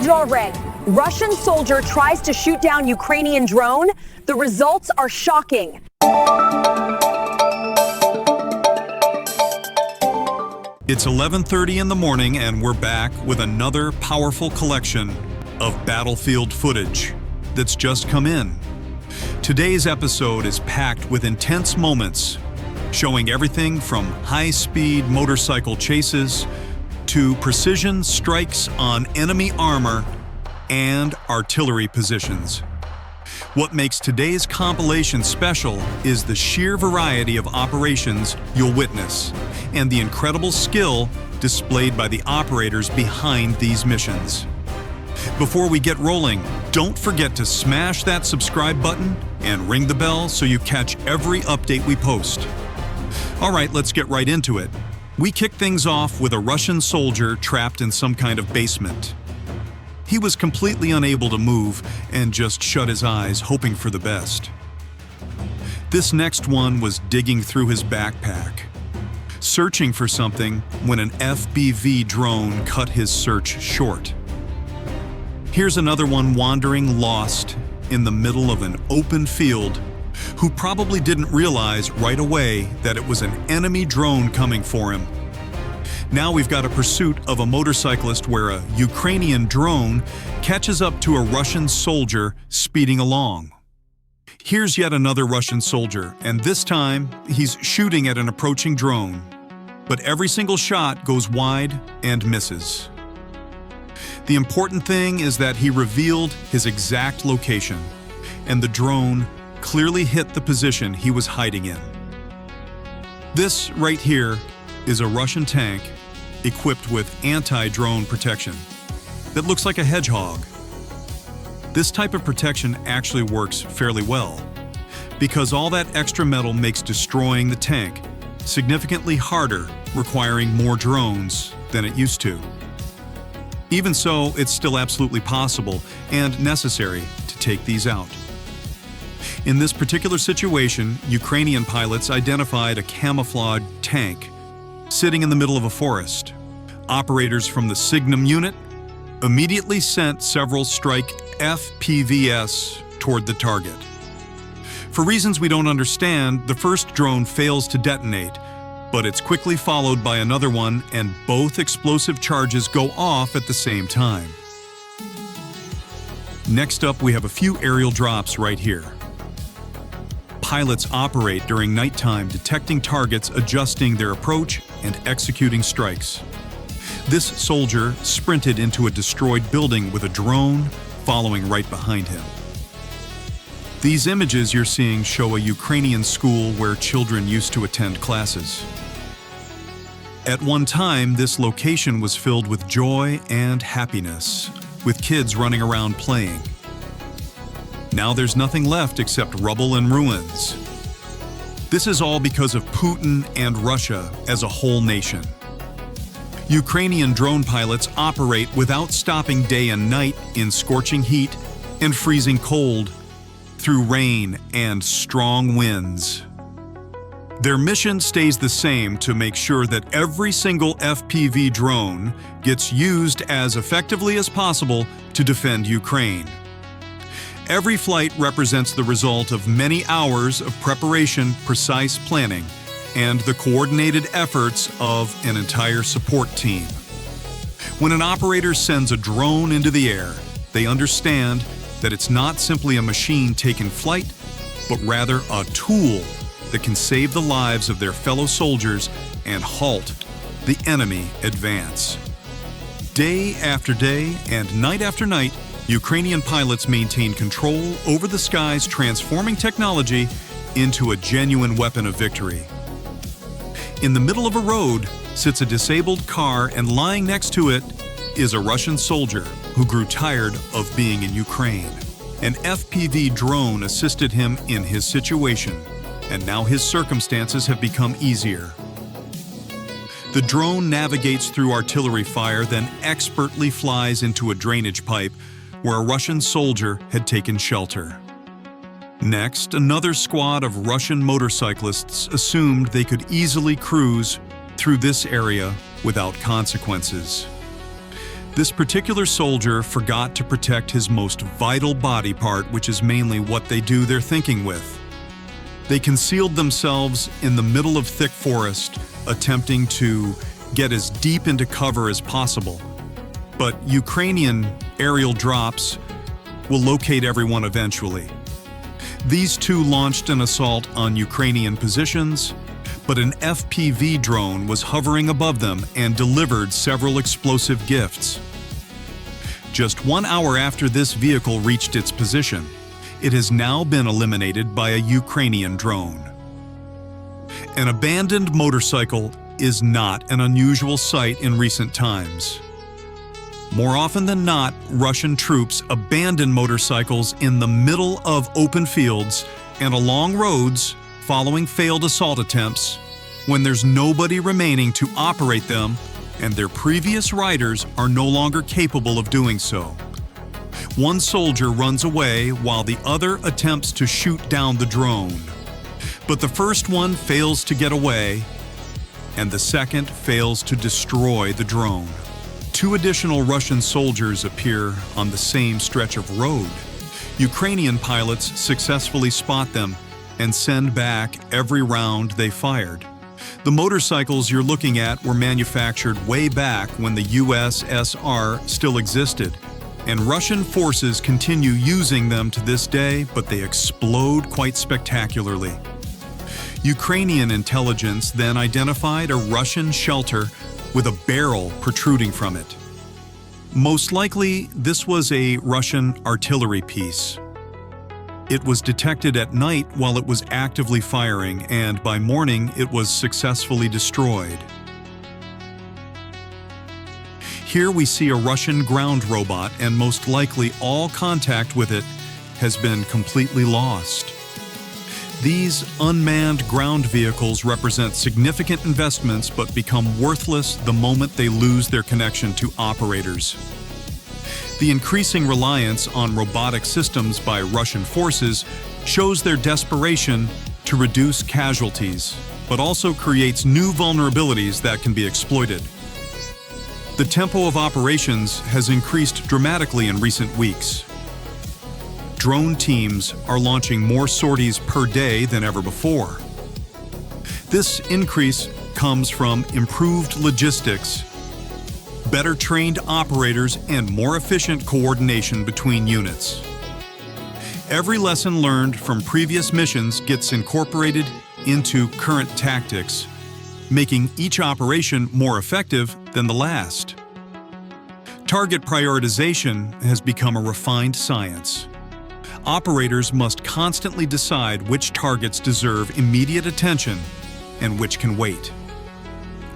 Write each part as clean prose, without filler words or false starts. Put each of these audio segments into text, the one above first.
Protruding. Russian soldier tries to shoot down Ukrainian drone. The results are shocking. It's 11:30 in the morning and we're back with another powerful collection of battlefield footage that's just come in. Today's episode is packed with intense moments, showing everything from high-speed motorcycle chases to precision strikes on enemy armor and artillery positions. What makes today's compilation special is the sheer variety of operations you'll witness and the incredible skill displayed by the operators behind these missions. Before we get rolling, don't forget to smash that subscribe button and ring the bell so you catch every update we post. All right, let's get right into it. We kick things off with a Russian soldier trapped in some kind of basement. He was completely unable to move and just shut his eyes, hoping for the best. This next one was digging through his backpack, searching for something when an FPV drone cut his search short. Here's another one wandering lost in the middle of an open field, who probably didn't realize right away that it was an enemy drone coming for him. Now we've got a pursuit of a motorcyclist where a Ukrainian drone catches up to a Russian soldier speeding along. Here's yet another Russian soldier, and this time he's shooting at an approaching drone. But every single shot goes wide and misses. The important thing is that he revealed his exact location, and the drone clearly hit the position he was hiding in. This right here is a Russian tank equipped with anti-drone protection that looks like a Hedgehog. This type of protection actually works fairly well because all that extra metal makes destroying the tank significantly harder, requiring more drones than it used to. Even so, it's still absolutely possible and necessary to take these out. In this particular situation, Ukrainian pilots identified a camouflaged tank sitting in the middle of a forest. Operators from the Signum unit immediately sent several strike FPVs toward the target. For reasons we don't understand, the first drone fails to detonate, but it's quickly followed by another one, and both explosive charges go off at the same time. Next up, we have a few aerial drops right here. Pilots operate during nighttime, detecting targets, adjusting their approach, and executing strikes. This soldier sprinted into a destroyed building with a drone following right behind him. These images you're seeing show a Ukrainian school where children used to attend classes. At one time, this location was filled with joy and happiness, with kids running around playing. Now there's nothing left except rubble and ruins. This is all because of Putin and Russia as a whole nation. Ukrainian drone pilots operate without stopping day and night in scorching heat and freezing cold, through rain and strong winds. Their mission stays the same to make sure that every single FPV drone gets used as effectively as possible to defend Ukraine. Every flight represents the result of many hours of preparation, precise planning, and the coordinated efforts of an entire support team. When an operator sends a drone into the air, they understand that it's not simply a machine taking flight, but rather a tool that can save the lives of their fellow soldiers and halt the enemy advance. Day after day and night after night, Ukrainian pilots maintain control over the skies, transforming technology into a genuine weapon of victory. In the middle of a road sits a disabled car, and lying next to it is a Russian soldier who grew tired of being in Ukraine. An FPV drone assisted him in his situation, and now his circumstances have become easier. The drone navigates through artillery fire, then expertly flies into a drainage pipe where a Russian soldier had taken shelter. Next, another squad of Russian motorcyclists assumed they could easily cruise through this area without consequences. This particular soldier forgot to protect his most vital body part, which is mainly what they do their thinking with. They concealed themselves in the middle of thick forest, attempting to get as deep into cover as possible. But Ukrainian aerial drops will locate everyone eventually. These two launched an assault on Ukrainian positions, but an FPV drone was hovering above them and delivered several explosive gifts. Just 1 hour after this vehicle reached its position, it has now been eliminated by a Ukrainian drone. An abandoned motorcycle is not an unusual sight in recent times. More often than not, Russian troops abandon motorcycles in the middle of open fields and along roads following failed assault attempts when there's nobody remaining to operate them and their previous riders are no longer capable of doing so. One soldier runs away while the other attempts to shoot down the drone. But the first one fails to get away, and the second fails to destroy the drone. 2 additional Russian soldiers appear on the same stretch of road. Ukrainian pilots successfully spot them and send back every round they fired. The motorcycles you're looking at were manufactured way back when the USSR still existed, and Russian forces continue using them to this day, but they explode quite spectacularly. Ukrainian intelligence then identified a Russian shelter with a barrel protruding from it. Most likely, this was a Russian artillery piece. It was detected at night while it was actively firing, and by morning it was successfully destroyed. Here we see a Russian ground robot, and most likely all contact with it has been completely lost. These unmanned ground vehicles represent significant investments but become worthless the moment they lose their connection to operators. The increasing reliance on robotic systems by Russian forces shows their desperation to reduce casualties, but also creates new vulnerabilities that can be exploited. The tempo of operations has increased dramatically in recent weeks. Drone teams are launching more sorties per day than ever before. This increase comes from improved logistics, better trained operators, and more efficient coordination between units. Every lesson learned from previous missions gets incorporated into current tactics, making each operation more effective than the last. Target prioritization has become a refined science. Operators must constantly decide which targets deserve immediate attention and which can wait.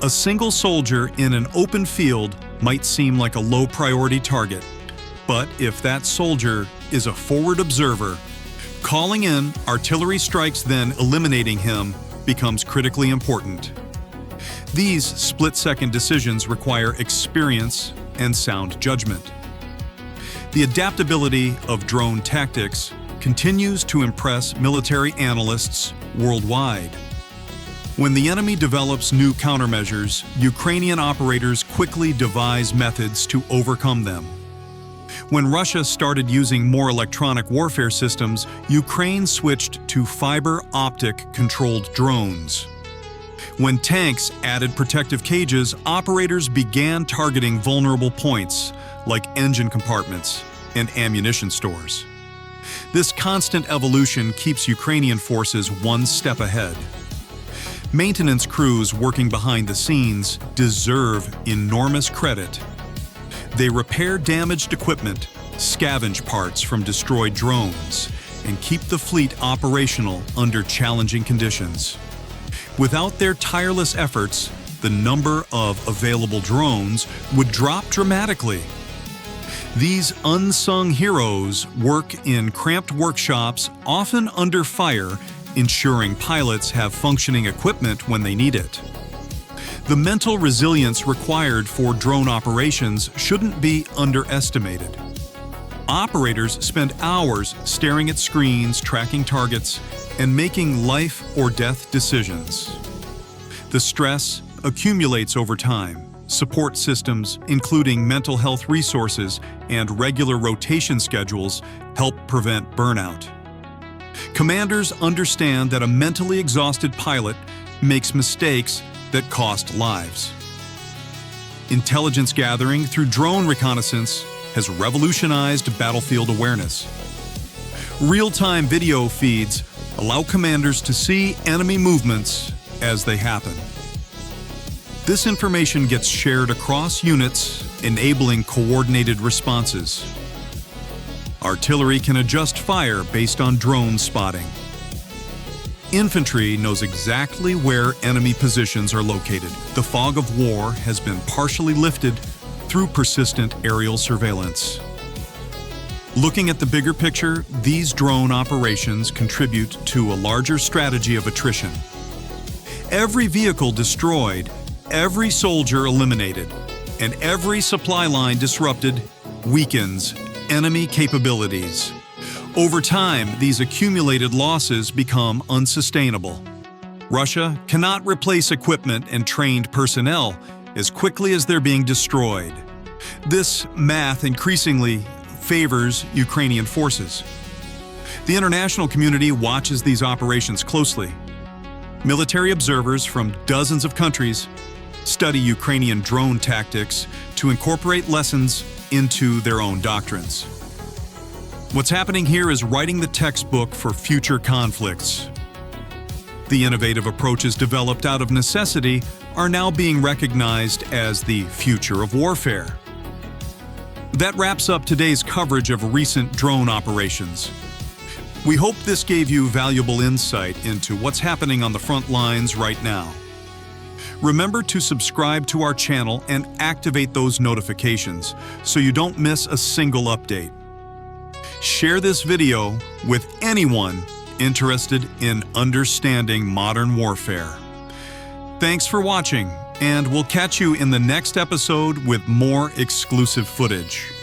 A single soldier in an open field might seem like a low-priority target, but if that soldier is a forward observer, calling in artillery strikes then eliminating him becomes critically important. These split-second decisions require experience and sound judgment. The adaptability of drone tactics continues to impress military analysts worldwide. When the enemy develops new countermeasures, Ukrainian operators quickly devise methods to overcome them. When Russia started using more electronic warfare systems, Ukraine switched to fiber optic-controlled drones. When tanks added protective cages, operators began targeting vulnerable points like engine compartments and ammunition stores. This constant evolution keeps Ukrainian forces one step ahead. Maintenance crews working behind the scenes deserve enormous credit. They repair damaged equipment, scavenge parts from destroyed drones, and keep the fleet operational under challenging conditions. Without their tireless efforts, the number of available drones would drop dramatically. These unsung heroes work in cramped workshops, often under fire, ensuring pilots have functioning equipment when they need it. The mental resilience required for drone operations shouldn't be underestimated. Operators spend hours staring at screens, tracking targets, and making life or death decisions. The stress accumulates over time, Support systems, including mental health resources and regular rotation schedules, help prevent burnout. Commanders understand that a mentally exhausted pilot makes mistakes that cost lives. Intelligence gathering through drone reconnaissance has revolutionized battlefield awareness. Real-time video feeds allow commanders to see enemy movements as they happen. This information gets shared across units, enabling coordinated responses. Artillery can adjust fire based on drone spotting. Infantry knows exactly where enemy positions are located. The fog of war has been partially lifted through persistent aerial surveillance. Looking at the bigger picture, these drone operations contribute to a larger strategy of attrition. Every vehicle destroyed, every soldier eliminated, and every supply line disrupted weakens enemy capabilities. Over time, these accumulated losses become unsustainable. Russia cannot replace equipment and trained personnel as quickly as they're being destroyed. This math increasingly favors Ukrainian forces. The international community watches these operations closely. Military observers from dozens of countries study Ukrainian drone tactics to incorporate lessons into their own doctrines. What's happening here is writing the textbook for future conflicts. The innovative approaches developed out of necessity are now being recognized as the future of warfare. That wraps up today's coverage of recent drone operations. We hope this gave you valuable insight into what's happening on the front lines right now. Remember to subscribe to our channel and activate those notifications so you don't miss a single update. Share this video with anyone interested in understanding modern warfare. Thanks for watching, and we'll catch you in the next episode with more exclusive footage.